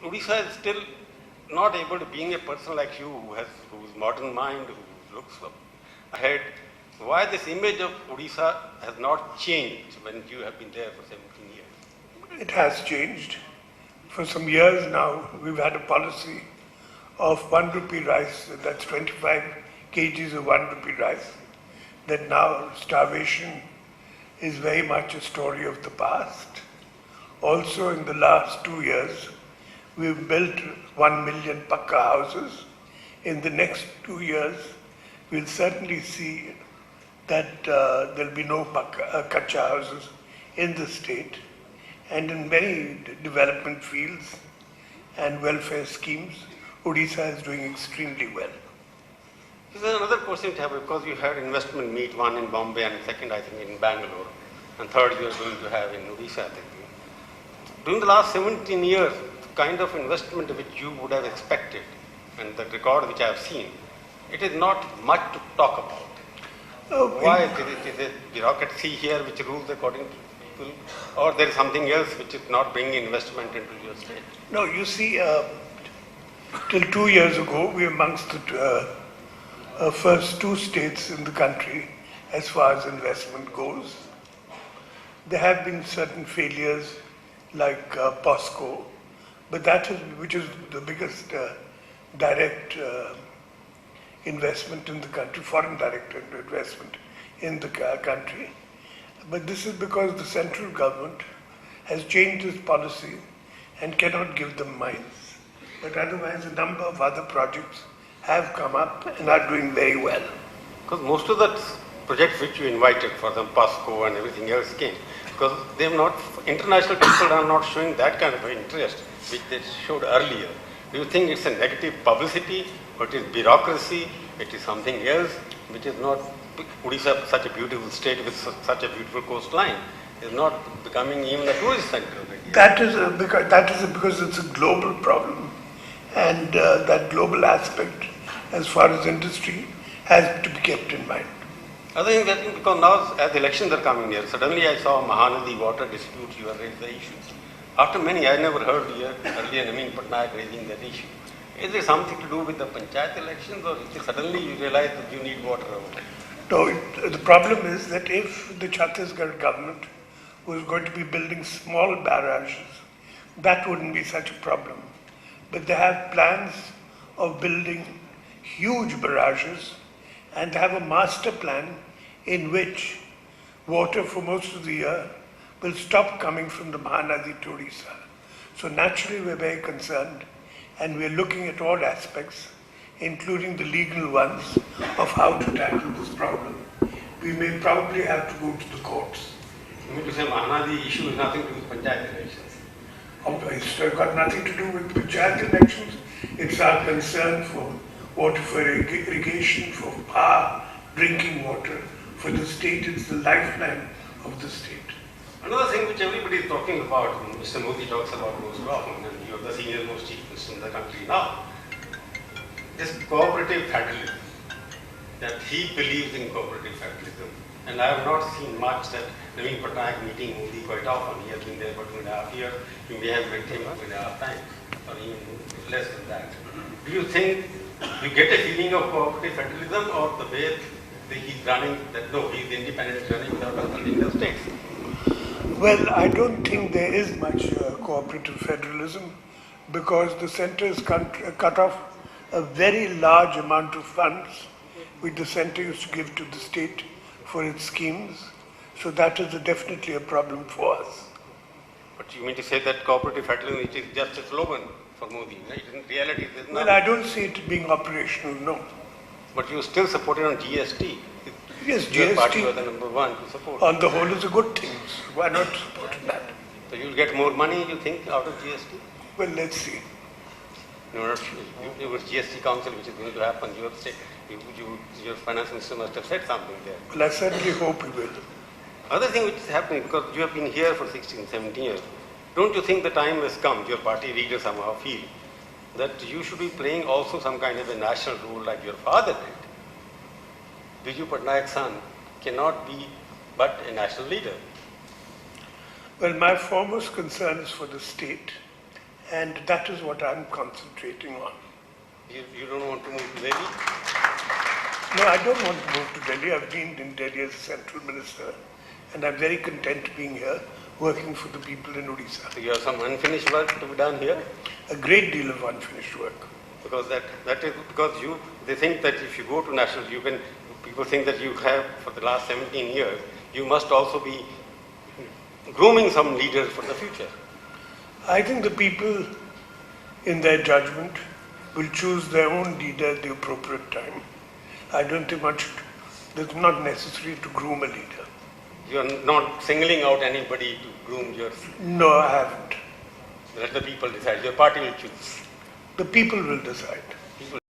Odisha is still not able to, being a person like you whose modern mind, who looks ahead, why this image of Odisha has not changed when you have been there for 17 years? It has changed. For some years now, we've had a policy of 1 rupee rice, that's 25 kgs of 1 rupee rice, that now starvation is very much a story of the past. Also, in the last 2 years, we've built 1 million pakka houses. In the next 2 years, we'll certainly see that there'll be no kacha houses in the state. And in many development fields and welfare schemes, Odisha is doing extremely well. This is another question to have, because you had investment meet, one in Bombay and second, I think, in Bangalore, and third you are going to have in Odisha, I think. During the last 17 years, the kind of investment which you would have expected and the record which I have seen, it is not much to talk about. Why? Is it bureaucracy here which rules according to people, or there is something else which is not bringing investment into your state? No, you see, till 2 years ago, we were amongst the first 2 states in the country as far as investment goes. There have been certain failures like POSCO, but which is the biggest direct investment in the country, foreign direct investment in the country. But this is because the central government has changed its policy and cannot give them mines. But otherwise, a number of other projects have come up and are doing very well. Because most of the projects which you invited, for them POSCO and everything else came, because they have not, international people are not showing that kind of interest which they showed earlier. Do you think it's a negative publicity, or it is bureaucracy, it is something else which is not, Odisha, such a beautiful state with such a beautiful coastline, is not becoming even a tourist center of India? That is because it's a global problem, and that global aspect, as far as industry, has to be kept in mind. Other thing, I think, because now as elections are coming near, suddenly I saw Mahanadi water dispute, you have raised the issue. After many, I never heard earlier Naveen Pattnaik raising that issue. Is there something to do with the panchayat elections, or suddenly you realize that you need water over there? No, the problem is that if the Chhattisgarh government was going to be building small barrages, that wouldn't be such a problem. But they have plans of building huge barrages, and they have a master plan in which water for most of the year will stop coming from the Mahanadi to Odisha. So naturally we're very concerned, and we're looking at all aspects, including the legal ones, of how to tackle this problem. We may probably have to go to the courts. You mean to say Mahanadi issue has nothing to do with panchayat elections? It's got nothing to do with panchayat elections. It's our concern for water, for irrigation, for power, drinking water. For the state, it's the lifeline of the state. Another thing which everybody is talking about, Mr. Modi talks about most often, and you are the senior most chief minister in the country now, is cooperative federalism. That he believes in cooperative federalism. And I have not seen much that Naveen Pattnaik meeting Modi quite often. He has been there for 2.5 years. You may have met him 2.5 times, or even less than that. Do you think you get a feeling of cooperative federalism, or the way he's running, that no, he's independent running without consulting the states? Well, I don't think there is much cooperative federalism, because the center has cut off a very large amount of funds which the center used to give to the state for its schemes. So that is definitely a problem for us. But you mean to say that cooperative federalism, it is just a slogan for Modi, right? In reality, it is not. Well, I don't see it being operational, no. But you still supported on GST. Yes, Your party GST was the number one to support. on the whole is a good thing. Why not support that? So you'll get more money, you think, out of GST? Well, let's see. No, not sure. Your GST council, which is going to happen, your finance minister must have said something there. Well, I certainly hope he will. Other thing which is happening, because you have been here for 16, 17 years, don't you think the time has come, your party leaders somehow feel, that you should be playing also some kind of a national role like your father did? Biju Pattnaik's son cannot be but a national leader. Well, my foremost concern is for the state, And that is what I'm concentrating on. You don't want to move to Delhi? No, I don't want to move to Delhi. I've been in Delhi as a central minister, and I'm very content being here, working for the people in Odisha. So you have some unfinished work to be done here? A great deal of unfinished work. Because that is because they think that if you go to national, people think that you have for the last 17 years, you must also be grooming some leaders for the future. I think the people, in their judgment, will choose their own leader at the appropriate time. I don't think it's not necessary to groom a leader. You are not singling out anybody to groom yours. No, I haven't. Let the people decide. Your party will choose. The people will decide.